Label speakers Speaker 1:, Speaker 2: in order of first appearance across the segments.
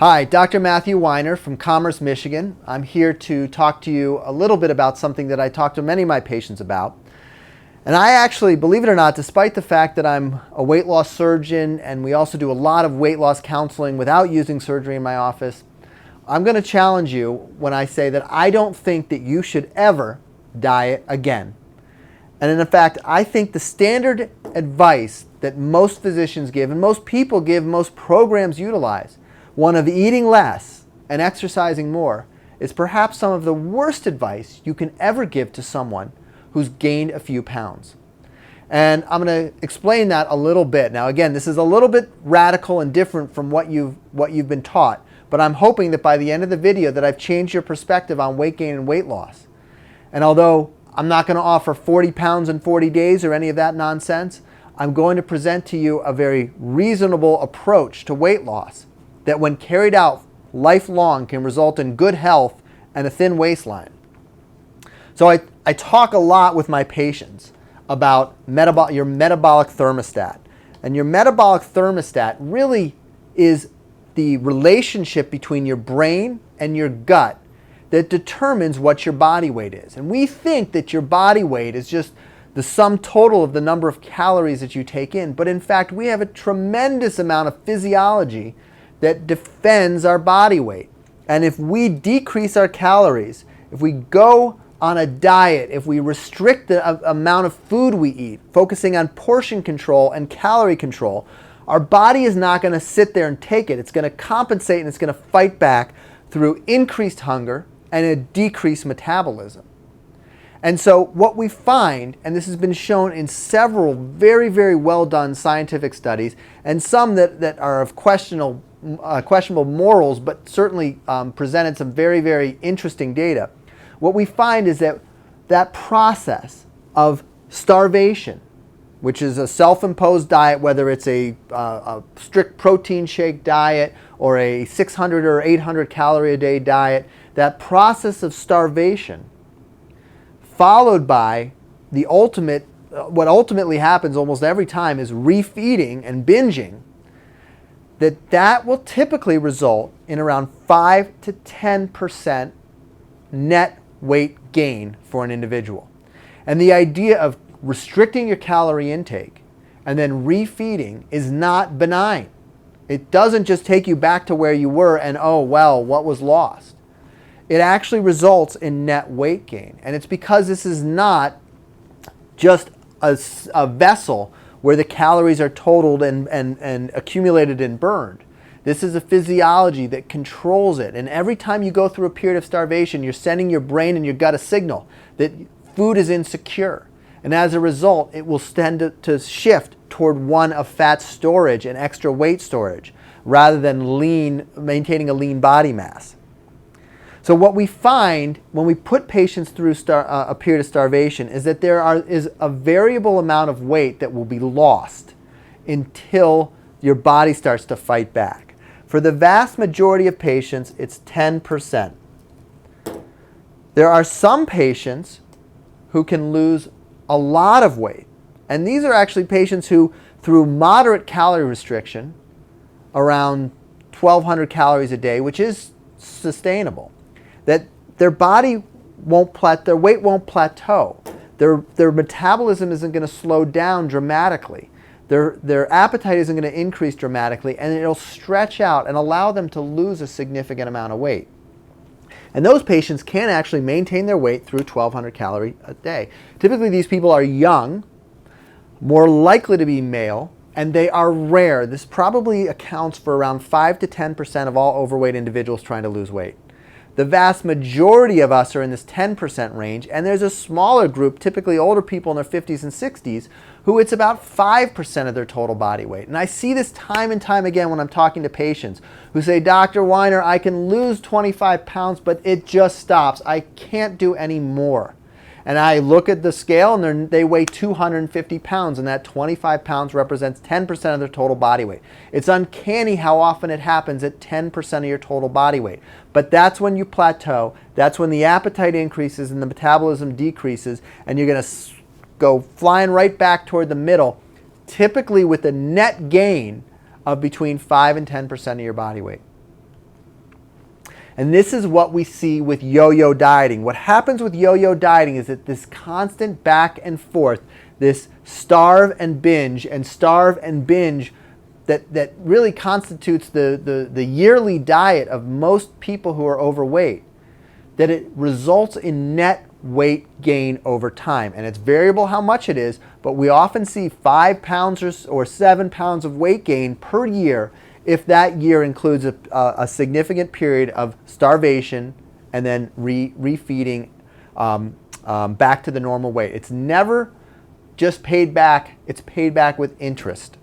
Speaker 1: Hi, Dr. Matthew Weiner from Commerce, Michigan. I'm here to talk to you a little bit about something that I talk to many of my patients about. And I actually, believe it or not, despite the fact that I'm a weight loss surgeon and we also do a lot of weight loss counseling without using surgery in my office, I'm going to challenge you when I say that I don't think that you should ever diet again. And in fact, I think the standard advice that most physicians give and most people give, most programs utilize, one of eating less and exercising more, is perhaps some of the worst advice you can ever give to someone who's gained a few pounds. And I'm going to explain that a little bit. Now again, this is a little bit radical and different from what you've been taught, but I'm hoping that by the end of the video that I've changed your perspective on weight gain and weight loss. And although I'm not going to offer 40 pounds in 40 days or any of that nonsense, I'm going to present to you a very reasonable approach to weight loss that when carried out lifelong can result in good health and a thin waistline. So I talk a lot with my patients about your metabolic thermostat. And your metabolic thermostat really is the relationship between your brain and your gut that determines what your body weight is. And we think that your body weight is just the sum total of the number of calories that you take in. But in fact, we have a tremendous amount of physiology that defends our body weight. And if we decrease our calories, if we go on a diet, if we restrict the amount of food we eat, focusing on portion control and calorie control, our body is not going to sit there and take it. It's going to compensate and it's going to fight back through increased hunger and a decreased metabolism. And so what we find, and this has been shown in several very, very well done scientific studies, and some that are of questionable morals, but certainly presented some very, very interesting data. What we find is that process of starvation, which is a self-imposed diet, whether it's a strict protein shake diet or a 600 or 800 calorie a day diet, that process of starvation followed by the ultimate, what ultimately happens almost every time is refeeding and binging, that will typically result in around 5 to 10% net weight gain for an individual. And the idea of restricting your calorie intake and then refeeding is not benign. It doesn't just take you back to where you were and, oh, well, what was lost? It actually results in net weight gain. And it's because this is not just a vessel where the calories are totaled and accumulated and burned. This is a physiology that controls it. And every time you go through a period of starvation, you're sending your brain and your gut a signal that food is insecure. And as a result, it will tend to shift toward one of fat storage and extra weight storage rather than maintaining a lean body mass. So what we find when we put patients through a period of starvation is that there is a variable amount of weight that will be lost until your body starts to fight back. For the vast majority of patients, it's 10%. There are some patients who can lose a lot of weight. And these are actually patients who, through moderate calorie restriction, around 1,200 calories a day, which is sustainable, that their weight won't plateau. Their metabolism isn't going to slow down dramatically. Their appetite isn't going to increase dramatically, and it'll stretch out and allow them to lose a significant amount of weight. And those patients can actually maintain their weight through 1,200 calories a day. Typically, these people are young, more likely to be male, and they are rare. This probably accounts for around 5 to 10% of all overweight individuals trying to lose weight. The vast majority of us are in this 10% range, and there's a smaller group, typically older people in their 50s and 60s, who it's about 5% of their total body weight. And I see this time and time again when I'm talking to patients who say, Dr. Weiner, I can lose 25 pounds, but it just stops. I can't do any more. And I look at the scale and they weigh 250 pounds, and that 25 pounds represents 10% of their total body weight. It's uncanny how often it happens at 10% of your total body weight. But that's when you plateau. That's when the appetite increases and the metabolism decreases, and you're going to go flying right back toward the middle, typically with a net gain of between 5 and 10% of your body weight. And this is what we see with yo-yo dieting. What happens with yo-yo dieting is that this constant back and forth, this starve and binge that really constitutes the yearly diet of most people who are overweight, that it results in net weight gain over time. And it's variable how much it is, but we often see 5 pounds or 7 pounds of weight gain per year if that year includes a significant period of starvation and then refeeding back to the normal weight. It's never just paid back, it's paid back with interest.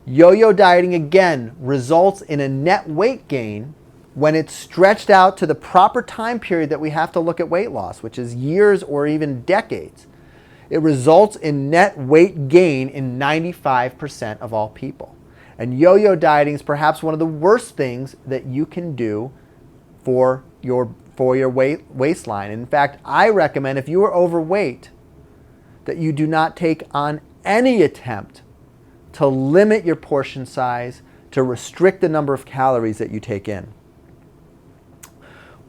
Speaker 1: Yo-yo dieting, again, results in a net weight gain when it's stretched out to the proper time period that we have to look at weight loss, which is years or even decades. It results in net weight gain in 95% of all people. And yo-yo dieting is perhaps one of the worst things that you can do for your waistline. In fact, I recommend if you are overweight that you do not take on any attempt to limit your portion size, to restrict the number of calories that you take in.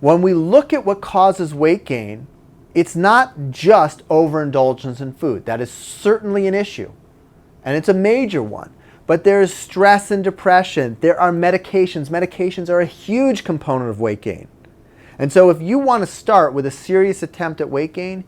Speaker 1: When we look at what causes weight gain, it's not just overindulgence in food. That is certainly an issue, and it's a major one. But there is stress and depression. There are medications. Medications are a huge component of weight gain. And so if you want to start with a serious attempt at weight gain,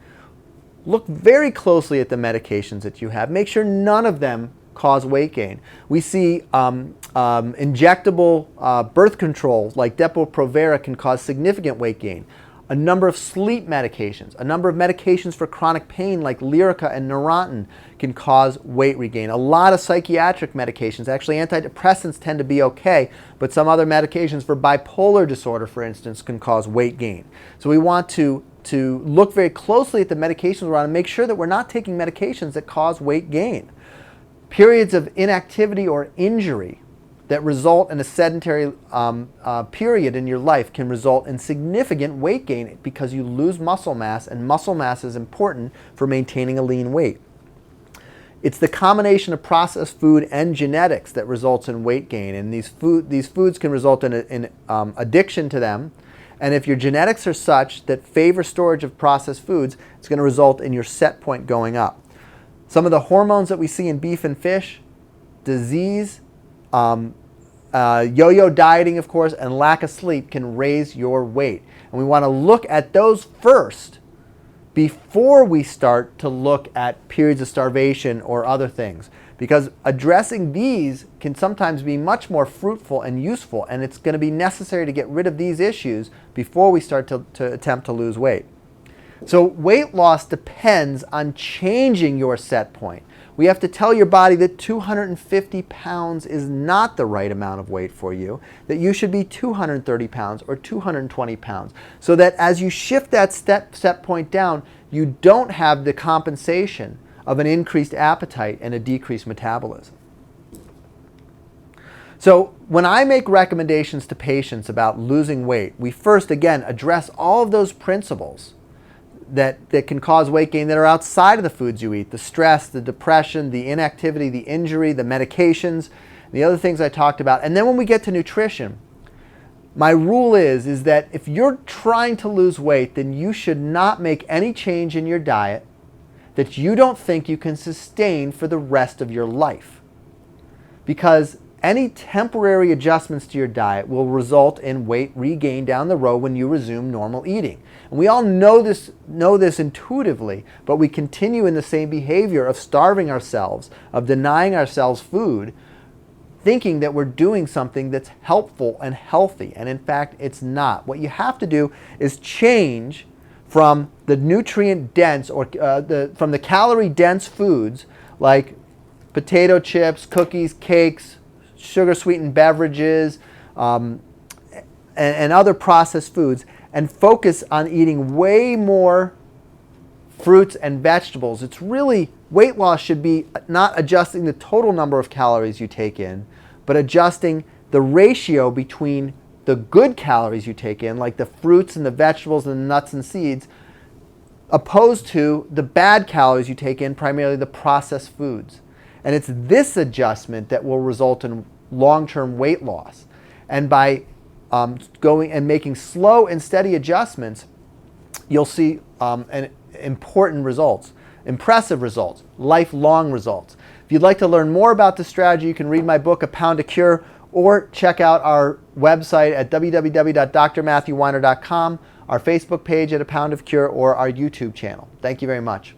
Speaker 1: look very closely at the medications that you have. Make sure none of them cause weight gain. We see injectable birth control like Depo-Provera can cause significant weight gain. A number of sleep medications, a number of medications for chronic pain like Lyrica and Neurontin can cause weight regain. A lot of psychiatric medications, actually antidepressants tend to be okay, but some other medications for bipolar disorder, for instance, can cause weight gain. So we want to look very closely at the medications we're on and make sure that we're not taking medications that cause weight gain. Periods of inactivity or injury that result in a sedentary period in your life can result in significant weight gain because you lose muscle mass, and muscle mass is important for maintaining a lean weight. It's the combination of processed food and genetics that results in weight gain, and these foods can result in addiction to them. And if your genetics are such that favor storage of processed foods, it's going to result in your set point going up. Some of the hormones that we see in beef and fish, disease, yo-yo dieting, of course, and lack of sleep can raise your weight. And we want to look at those first before we start to look at periods of starvation or other things. Because addressing these can sometimes be much more fruitful and useful, and it's going to be necessary to get rid of these issues before we start to attempt to lose weight. So weight loss depends on changing your set point. We have to tell your body that 250 pounds is not the right amount of weight for you, that you should be 230 pounds or 220 pounds, so that as you shift that set point down, you don't have the compensation of an increased appetite and a decreased metabolism. So when I make recommendations to patients about losing weight, we first, again, address all of those principles that can cause weight gain that are outside of the foods you eat: the stress, the depression, the inactivity, the injury, the medications, the other things I talked about. And then when we get to nutrition, my rule is that if you're trying to lose weight, then you should not make any change in your diet that you don't think you can sustain for the rest of your life. Because any temporary adjustments to your diet will result in weight regain down the road when you resume normal eating. And we all know this intuitively, but we continue in the same behavior of starving ourselves, of denying ourselves food, thinking that we're doing something that's helpful and healthy. And in fact, it's not. What you have to do is change from the nutrient dense or from the calorie dense foods like potato chips, cookies, cakes, sugar sweetened beverages, and other processed foods, and focus on eating way more fruits and vegetables. It's really, weight loss should be not adjusting the total number of calories you take in, but adjusting the ratio between the good calories you take in, like the fruits and the vegetables and the nuts and seeds, opposed to the bad calories you take in, primarily the processed foods. And it's this adjustment that will result in long-term weight loss. And by going and making slow and steady adjustments, you'll see important results, impressive results, lifelong results. If you'd like to learn more about this strategy, you can read my book, A Pound to Cure, or check out our website at www.drmatthewweiner.com, our Facebook page at A Pound of Cure, or our YouTube channel. Thank you very much.